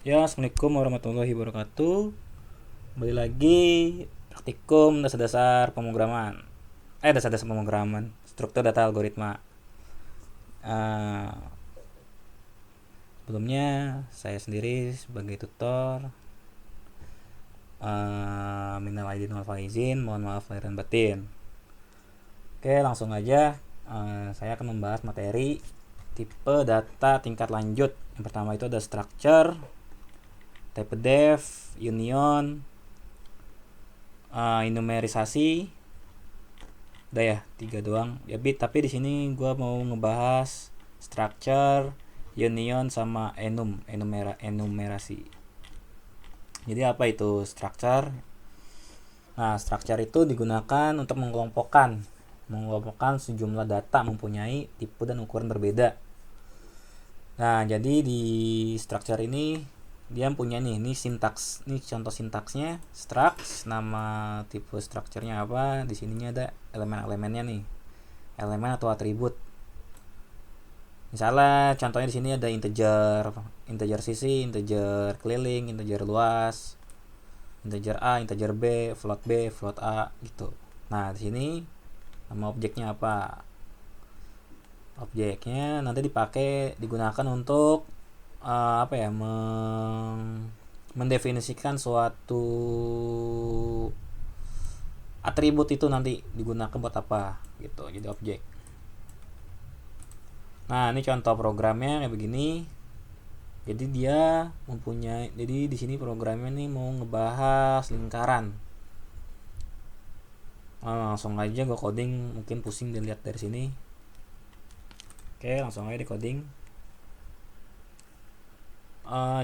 Ya, assalamualaikum warahmatullahi wabarakatuh. Kembali lagi praktikum dasar-dasar pemrograman. Dasar-dasar pemrograman, struktur data algoritma. Eh, Sebelumnya saya sendiri sebagai tutor. Minal aidin wal faizin, mohon maaf lahir dan batin. Oke, langsung aja. Saya akan membahas materi tipe data tingkat lanjut. Yang pertama itu ada structure, type def, union, enumerisasi. Udah ya, tiga doang. Ya, tapi di sini gua mau ngebahas structure, union sama enumerasi. Jadi apa itu structure? Nah, structure itu digunakan untuk mengelompokkan sejumlah data mempunyai tipe dan ukuran berbeda. Nah, jadi di structure ini dia punya ini sintaks. Ini contoh sintaksnya, struct, nama tipe structure-nya apa? Di sininya ada elemen-elemennya nih. Elemen atau atribut. Misalnya contohnya di sini ada integer sisi, integer keliling, integer luas, integer A, integer B, float A gitu. Nah, di sini nama objeknya apa? Objeknya nanti digunakan untuk mendefinisikan suatu atribut itu nanti digunakan buat apa gitu, jadi objek. Nah, ini contoh programnya kayak begini. Jadi jadi di sini programnya nih mau ngebahas lingkaran. Langsung aja gue coding, mungkin pusing dilihat dari sini. Oke, langsung aja di coding.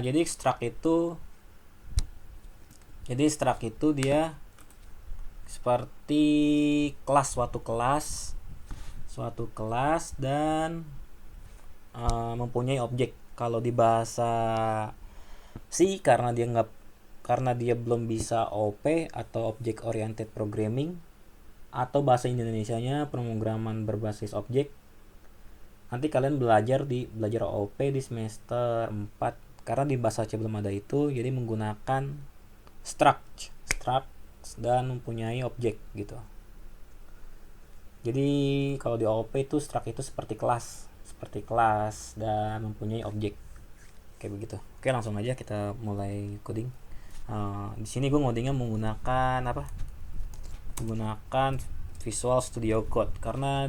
Jadi struct itu dia seperti suatu kelas dan mempunyai objek. Kalau di bahasa C, karena dia belum bisa OP atau Object Oriented Programming, atau bahasa Indonesianya pemrograman berbasis objek. Nanti kalian belajar OP di semester 4, karena di bahasa C belum ada itu, jadi menggunakan struct dan mempunyai objek gitu. Jadi kalau di OP itu struct itu seperti kelas dan mempunyai objek kayak begitu. Oke, langsung aja kita mulai coding. Di sini gue ngodingnya menggunakan Visual Studio Code karena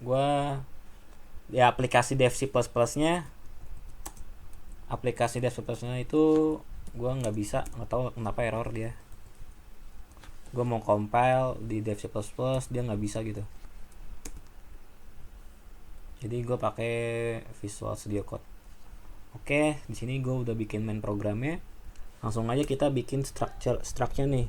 gue di aplikasi dev C++ nya itu gue nggak tahu kenapa error dia. Gue mau compile di dev C++ dia nggak bisa gitu. Jadi gue pakai Visual Studio Code. Oke, di sini gue udah bikin main programnya. Langsung aja kita bikin structure nih.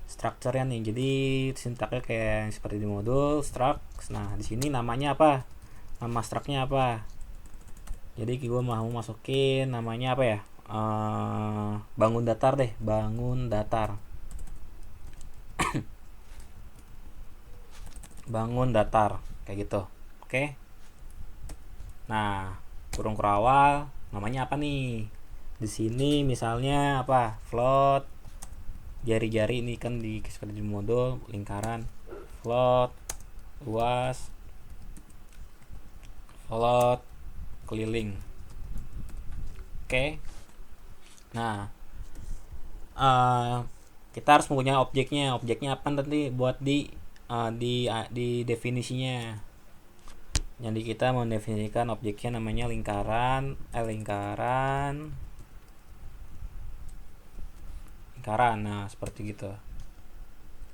Structure-nya nih. Jadi sintaksnya kayak seperti di modul struct. Nah, di sini namanya apa? Nama struct-nya apa? Jadi gue mau masukin namanya apa ya? Bangun datar deh, bangun datar. Bangun datar kayak gitu. Oke. Nah, kurung kurawal namanya apa nih? Di sini misalnya apa? Float jari-jari, ini kan seperti di modul lingkaran. Float luas, float keliling. Oke. Nah, kita harus mempunyai objeknya apa nanti buat di definisinya. Jadi kita mendefinisikan objeknya namanya lingkaran. Nah, seperti gitu.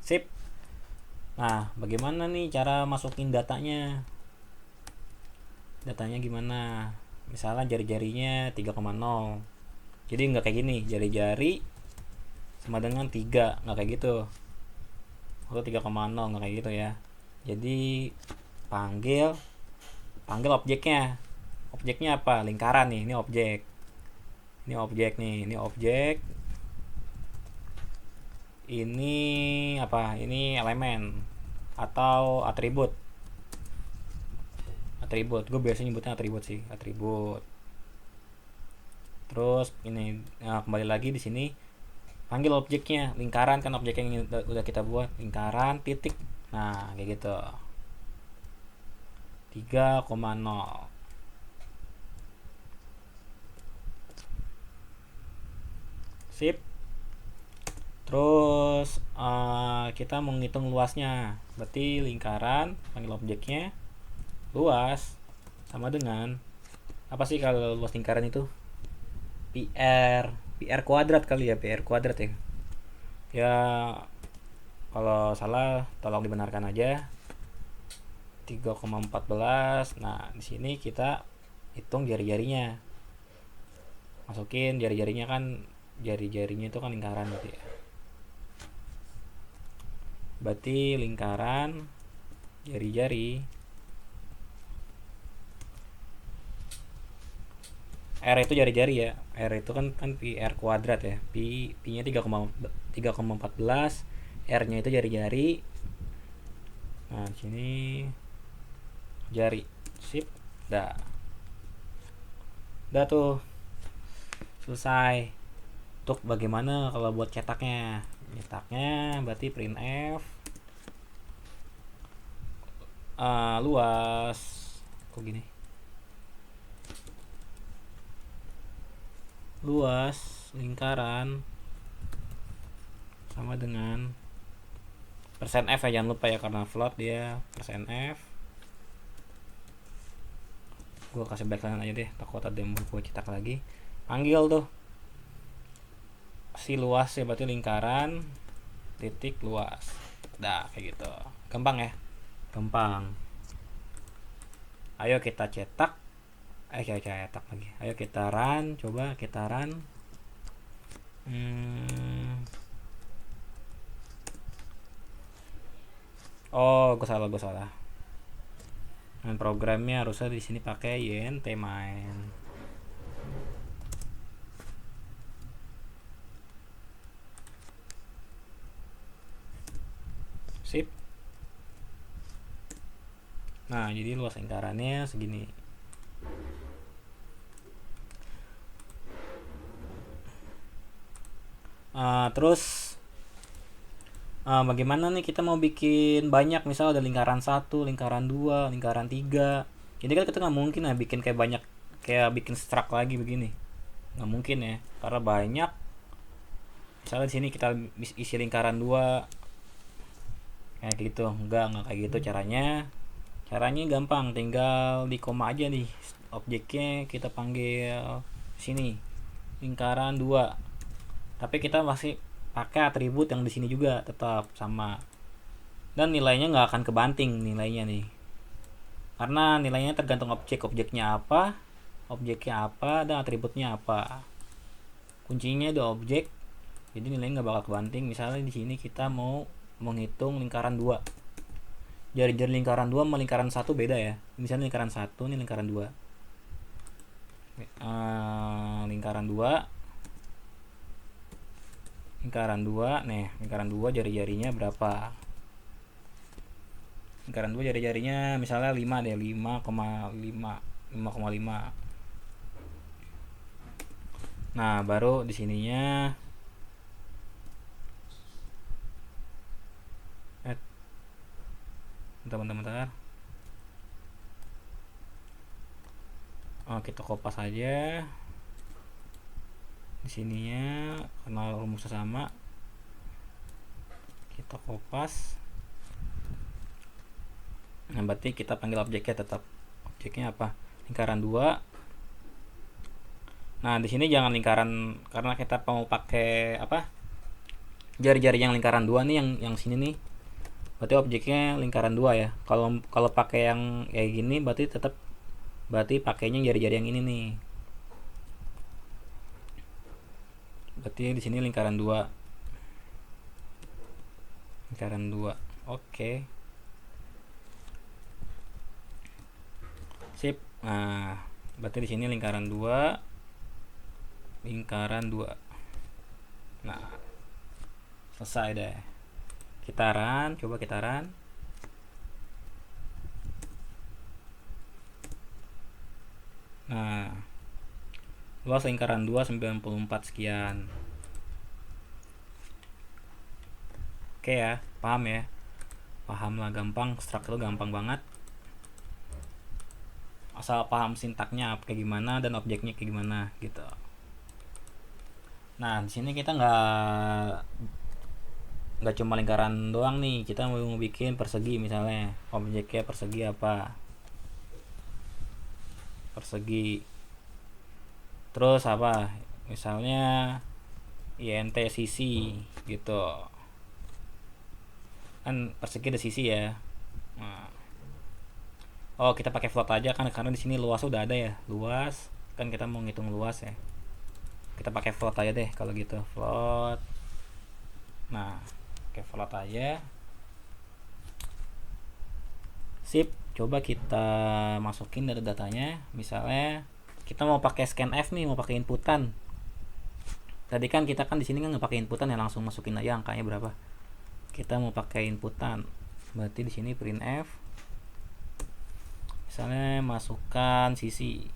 Sip. Nah, bagaimana nih cara masukin datanya? Datanya gimana? Misalnya jari-jarinya 3,0. Jadi nggak kayak gini, jari-jari sama dengan 3, nggak kayak gitu. Atau 3,0, nggak kayak gitu ya. Jadi panggil objeknya. Objeknya apa? Lingkaran nih, ini objek. Ini objek. Ini apa? Ini elemen atau atribut. atribut. Gue biasanya nyebutnya atribut sih, atribut. Terus ini, nah, kembali lagi di sini panggil objeknya, lingkaran kan objek yang udah kita buat, lingkaran titik. Nah, kayak gitu. 3,0. Sip. Terus kita menghitung luasnya. Berarti lingkaran panggil objeknya luas sama dengan apa sih kalau luas lingkaran itu? PR kuadrat kali ya, PR kuadrat ya. Ya kalau salah tolong dibenarkan aja. 3,14. Nah, di sini kita hitung jari-jarinya. Masukin jari-jarinya kan, jari-jarinya itu kan lingkaran berarti ya. Berarti lingkaran jari-jari R itu jari-jari ya. R itu kan PR kuadrat ya. Pi-nya 3,14, R-nya itu jari-jari. Nah, di sini jari. Sip. Dah. Dah tuh. Selesai. Untuk bagaimana kalau buat cetaknya? Cetaknya berarti printf luas. Kok gini? Luas lingkaran sama dengan persen %f ya, jangan lupa ya, karena float dia persen %f. Gue kasih backline aja deh, takut ada yang mau gue cetak lagi. Panggil tuh si luas ya, berarti lingkaran titik luas. Dah, kayak gitu. Gampang ya? Gampang. Ayo kita cetak. Cetak lagi. Ayo kita run, coba kita run. Oh, gue salah. Dan programnya harusnya di sini pakai int main. Sip. Nah, jadi luas lingkarannya segini. Terus bagaimana nih kita mau bikin banyak, misal ada lingkaran 1, lingkaran 2, lingkaran 3. Jadi kan kita nggak mungkin ya bikin kayak banyak, kayak bikin struct lagi begini. Nggak mungkin ya, karena banyak. Misalnya di sini kita isi lingkaran 2 kayak gitu. Enggak kayak gitu caranya. Caranya gampang, tinggal di koma aja nih. Objeknya kita panggil sini lingkaran 2. Tapi kita masih pakai atribut yang di sini juga tetap sama. Dan nilainya nggak akan kebanting nilainya nih. Karena nilainya tergantung objeknya apa, dan atributnya apa. Kuncinya di objek. Jadi nilainya nggak bakal kebanting. Misalnya di sini kita mau menghitung lingkaran 2. Jari-jari lingkaran 2 sama lingkaran 1 beda ya. Misalnya lingkaran 1, ini lingkaran 2. Lingkaran 2 nih, lingkaran 2 jari-jarinya berapa? Lingkaran 2 jari-jarinya misalnya 5 deh, 5,5. Nah, baru di sininya bentar. Kita kopas aja. Di sininya karena rumusnya sama, kita kopas. Nah, berarti kita panggil objeknya tetap. Objeknya apa? Lingkaran 2. Nah, di sini jangan lingkaran, karena kita mau pakai apa? Jari-jari yang lingkaran 2 nih, yang sini nih. Berarti objeknya lingkaran 2 ya. Kalau pakai yang kayak gini berarti pakainya jari-jari yang ini nih. Berarti di sini lingkaran 2. Oke. Sip. Nah, berarti di sini lingkaran 2. Nah, selesai deh. Coba kita run. luas lingkaran 2 94 sekian. Oke ya, paham ya? Paham lah, gampang, struktur gampang banget. Asal paham sintaknya kayak gimana dan objeknya kayak gimana gitu. Nah, di sini kita nggak cuma lingkaran doang nih, kita mau bikin persegi misalnya. Objeknya persegi apa? Persegi. Terus apa? Misalnya INT sisi gitu. Kan persegi ada sisi ya. Nah, oh, kita pakai float aja kan karena di sini luas udah ada ya. Luas kan kita mau ngitung luas ya. Kita pakai float aja deh kalau gitu. Float. Nah, pakai float aja. Sip, coba kita masukin datanya. Misalnya kita mau pakai scanf nih, mau pakai inputan. Tadi kan kita kan di sini kan nggak pakai inputan ya, langsung masukin aja angkanya berapa. Kita mau pakai inputan. Berarti di sini printf. Misalnya masukkan sisi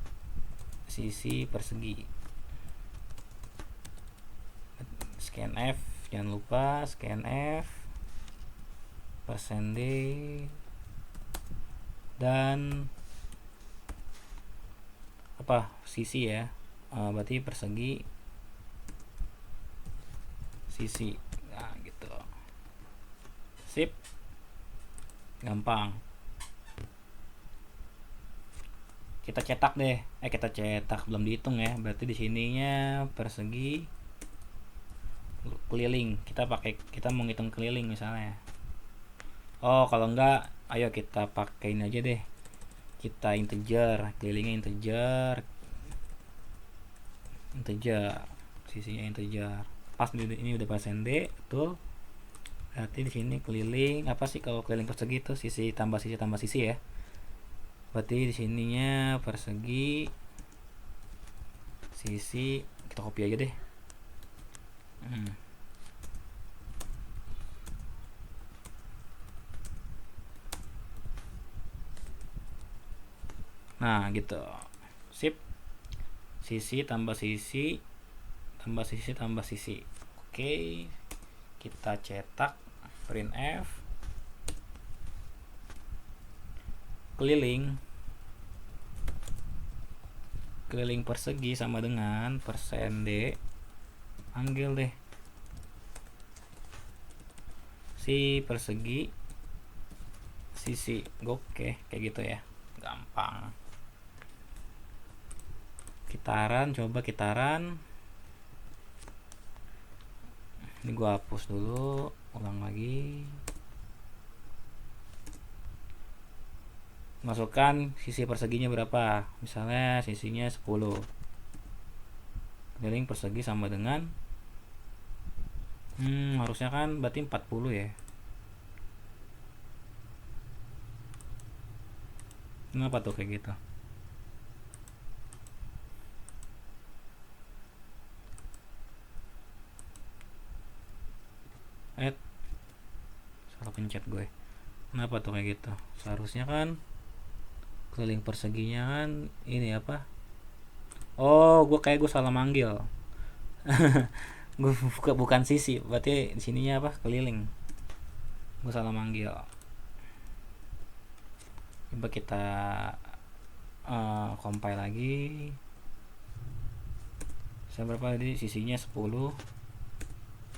persegi. Scanf, jangan lupa scanf %d dan apa sisi ya, berarti persegi sisi. Nah gitu, sip, gampang. Kita cetak deh, kita cetak belum dihitung ya, berarti di sininya persegi keliling. Kita mau ngitung keliling misalnya. Oh, kalau enggak, ayo kita pakein aja deh. Kita integer, kelilingnya integer, sisinya integer. Pas ini udah %d, betul. Berarti di sini keliling apa sih kalau keliling persegi itu sisi tambah sisi ya. Berarti di sininya persegi sisi, kita copy aja deh. Nah gitu, sip. Sisi tambah sisi tambah sisi tambah sisi. Oke, kita cetak printf keliling persegi sama dengan %d, panggil deh si persegi sisi. Oke, kayak gitu ya, gampang. Coba kitaran. Ini gua hapus dulu, ulang lagi. Masukkan sisi perseginya berapa, misalnya sisinya 10. Keliling persegi sama dengan harusnya kan berarti 40 ya. Kenapa tuh kayak gitu? Salah pencet gue. Kenapa tuh kayak gitu? Seharusnya kan keliling perseginya kan ini apa? Oh, gue salah manggil. Gue bukan sisi, berarti di sininya apa? Keliling. Gue salah manggil. Coba kita compile lagi. Berapa tadi sisinya 10.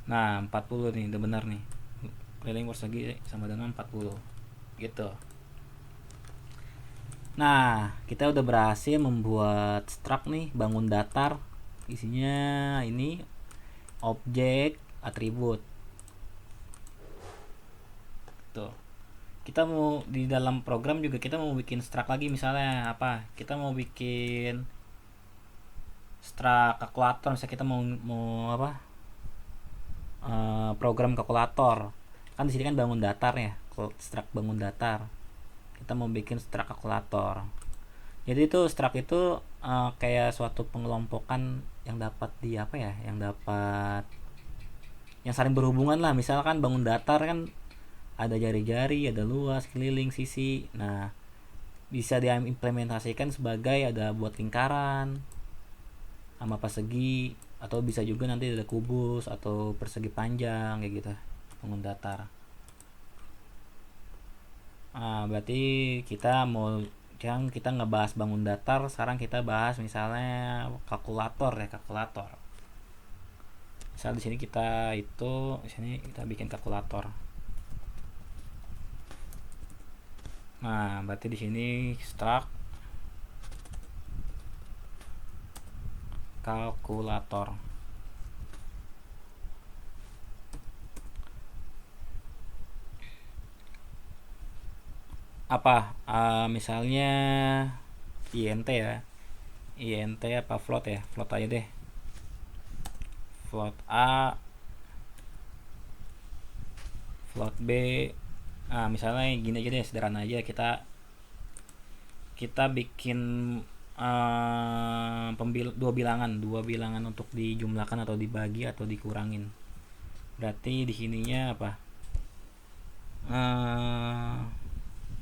Nah 40 nih, udah benar nih. Keliling persegi sama dengan 40 gitu. Nah, kita udah berhasil membuat struct nih, bangun datar. Isinya ini objek atribut. Tuh. Kita mau di dalam program juga kita mau bikin struct lagi, misalnya apa? Kita mau bikin struct kalkulator, misalnya kita mau apa? Program kalkulator. Kan di sini kan bangun datar ya, struct bangun datar. Kita mau bikin struct kalkulator. Jadi itu struct itu kayak suatu pengelompokan yang dapat di apa ya, yang saling berhubungan lah. Misalkan bangun datar kan ada jari-jari, ada luas, keliling, sisi. Nah, bisa diimplementasikan sebagai ada buat lingkaran, sama persegi, atau bisa juga nanti ada kubus atau persegi panjang kayak gitu, bangun datar. Berarti kita mau yang kita ngebahas bangun datar, sekarang kita bahas misalnya kalkulator ya, kalkulator. Misal di sini kita itu, di sini kita bikin kalkulator. Nah, berarti di sini struct kalkulator. Apa? Misalnya int ya. Int apa float ya? Float aja deh. Float A, float B. Misalnya gini aja deh, sederhana aja, kita bikin dua bilangan untuk dijumlahkan atau dibagi atau dikurangin. Berarti di sininya apa?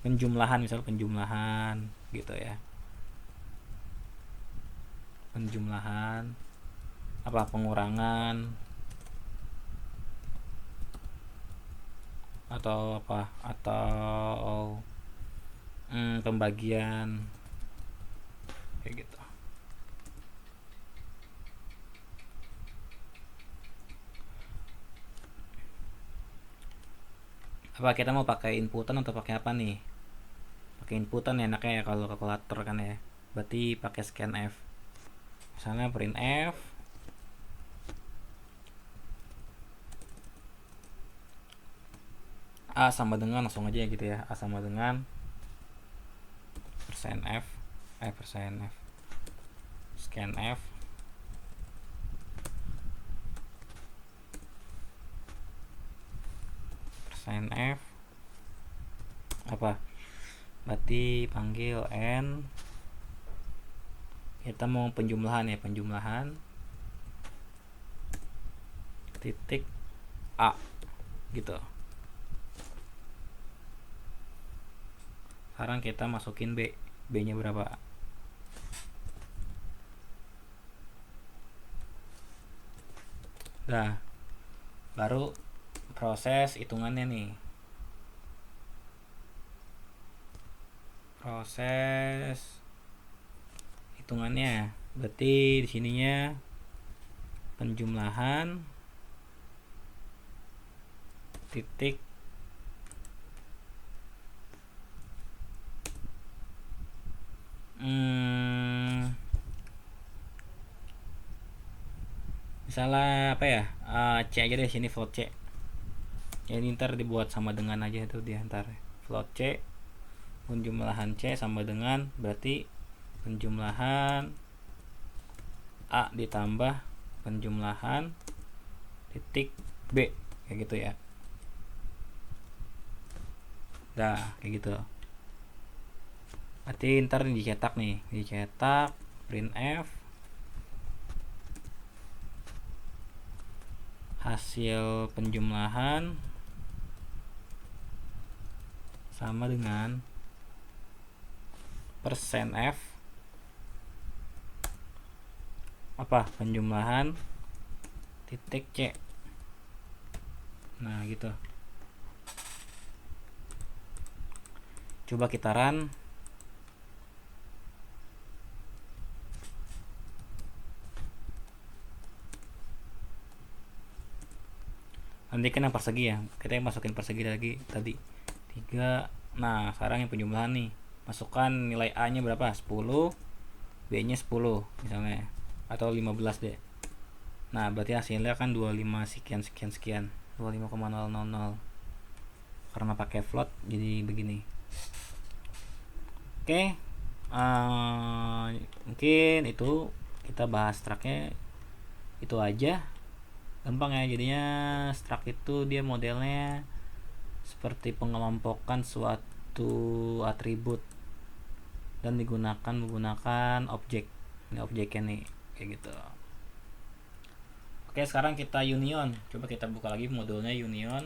Penjumlahan, misal penjumlahan gitu ya. Penjumlahan apa, pengurangan atau apa, atau pembagian kayak gitu. Apa kita mau pakai inputan atau pakai apa nih? Pakai inputan ya enaknya ya kalau kalkulator kan ya. Berarti pakai scanf. Misalnya printf A sama dengan, langsung aja gitu ya, A sama dengan %f %f scanf %f apa, berarti panggil n, kita mau penjumlahan ya, penjumlahan titik A gitu. Sekarang kita masukin B nya berapa. Nah, baru proses hitungannya nih, proses hitungannya. Berarti di sininya penjumlahan titik misalnya apa ya, C aja deh, sini float C ya, ini ntar dibuat sama dengan aja itu dia, ntar float C penjumlahan C sama dengan, berarti penjumlahan A ditambah penjumlahan titik B kayak gitu ya. Dah kayak gitu. Berarti ntar dicetak nih, dicetak printf hasil penjumlahan sama dengan %f apa, penjumlahan titik C. Nah gitu. Coba kita run. Nanti kan yang persegi ya, kita yang masukin persegi lagi tadi 3. Nah sekarang yang penjumlahan nih, masukkan nilai A nya berapa, 10, B nya 10 misalnya, atau 15 deh. Nah berarti hasilnya kan 25 sekian sekian sekian, 25,000, karena pakai float jadi begini. Oke, mungkin itu kita bahas structnya itu aja, gampang ya. Jadinya struct itu dia modelnya seperti pengelompokan suatu atribut dan menggunakan objek. Ini objeknya nih kayak gitu. Oke, sekarang kita union. Coba kita buka lagi modulnya union.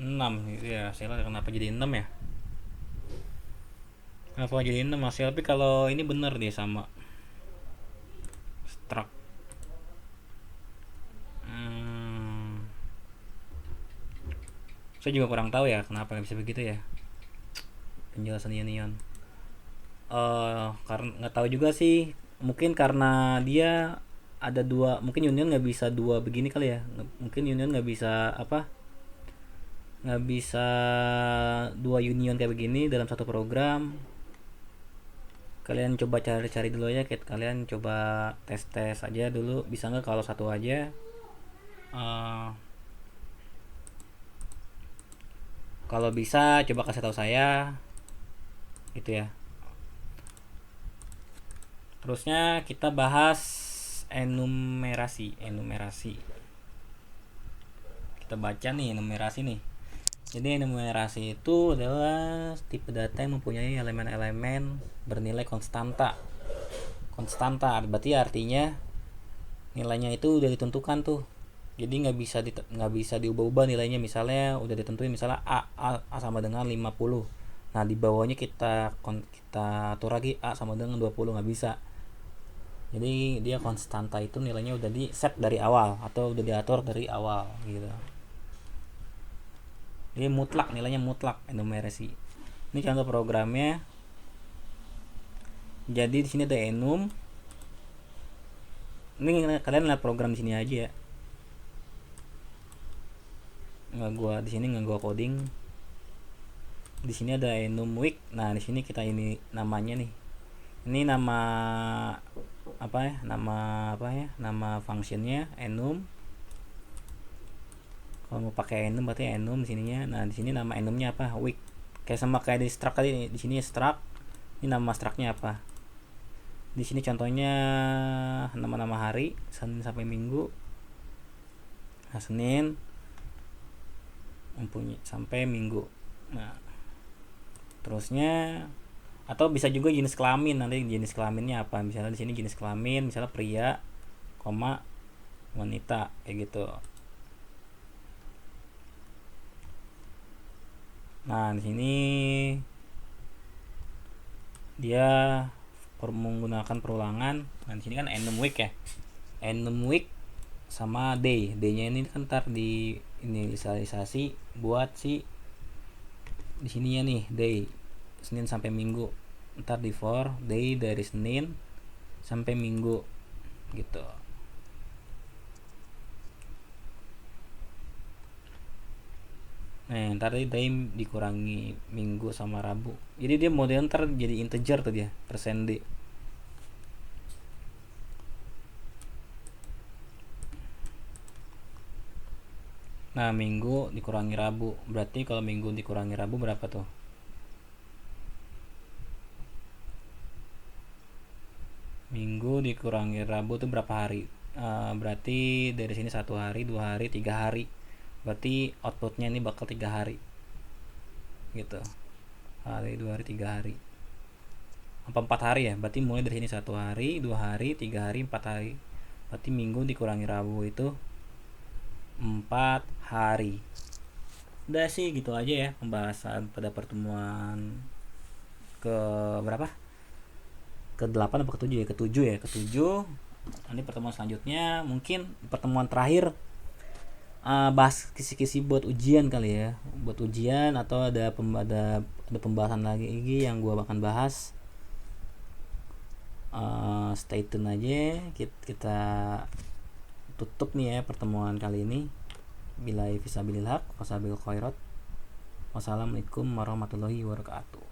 6 gitu ya hasilnya. Kenapa jadi 6 ya? Kenapa jadi 6 hasil? Tapi kalau ini bener dia sama struct. hmm, saya juga kurang tahu ya kenapa bisa begitu ya penjelasan Union. Karena nggak tahu juga sih, mungkin karena dia ada dua, mungkin Union nggak bisa dua begini kali ya. Mungkin Union nggak bisa apa, nggak bisa dua Union kayak begini dalam satu program. Kalian coba cari-cari dulu ya, kalian coba tes-tes aja dulu bisa nggak kalau satu aja. Eh, kalau bisa coba kasih tahu saya gitu ya. Terusnya kita bahas enumerasi. Kita baca nih enumerasi nih. Jadi enumerasi itu adalah tipe data yang mempunyai elemen-elemen bernilai konstanta. Konstanta berarti artinya nilainya itu udah ditentukan tuh. Jadi nggak bisa diubah-ubah nilainya. Misalnya udah ditentuin misalnya A sama dengan 50. Nah di bawahnya kita atur lagi A sama dengan 20, nggak bisa. Jadi dia konstanta itu nilainya udah di set dari awal atau udah diatur dari awal gitu. Jadi mutlak, nilainya mutlak enumerasi. Ini contoh programnya. Jadi di sini ada enum. Ini kalian lihat program di sini aja ya. Di sini nggak gua coding. Di sini ada enum week. Nah, di sini kita ini namanya nih. Ini nama apa ya? Nama functionnya enum. Kalau mau pakai enum berarti enum di sininya. Nah, di sini nama enumnya apa? Week. Kayak sama kayak di struct tadi, di sini struct. Ini nama structnya apa? Di sini contohnya nama-nama hari, Senin sampai Minggu. Nah, Senin mempunyai sampai Minggu. Nah, terusnya atau bisa juga jenis kelamin, nanti jenis kelaminnya apa? Misalnya di sini jenis kelamin, misalnya pria, koma wanita kayak gitu. Nah, di sini dia menggunakan perulangan. Nah, di sini kan enum week ya. Enum week sama day. Day-nya ini kan ntar di inisialisasi buat si di sini ya nih day Senin sampai Minggu. Ntar di for day dari Senin sampai Minggu gitu. Nah, ntar day dikurangi Minggu sama Rabu. Jadi dia model ntar jadi integer tuh dia, persen D. Nah, Minggu dikurangi Rabu. Berarti kalau Minggu dikurangi Rabu berapa tuh? Minggu dikurangi Rabu tuh berapa hari? Berarti dari sini 1 hari, 2 hari, 3 hari. Berarti outputnya ini bakal 3 hari gitu. Hari, 2 hari, 3 hari. Apa 4 hari ya? Berarti mulai dari sini 1 hari, 2 hari, 3 hari, 4 hari. Berarti Minggu dikurangi Rabu itu 4 hari. Udah sih gitu aja ya pembahasan pada pertemuan ke berapa? Ke-8 apa ke-7 ya? Ke-7. Nanti pertemuan selanjutnya mungkin pertemuan terakhir bahas kisi-kisi buat ujian kali ya, buat ujian atau ada pembahasan lagi yang gua akan bahas. Stay tune aja, kita tutup nih ya pertemuan kali ini. Billahi fisabilillah, wasabil khairat. Wassalamualaikum warahmatullahi wabarakatuh.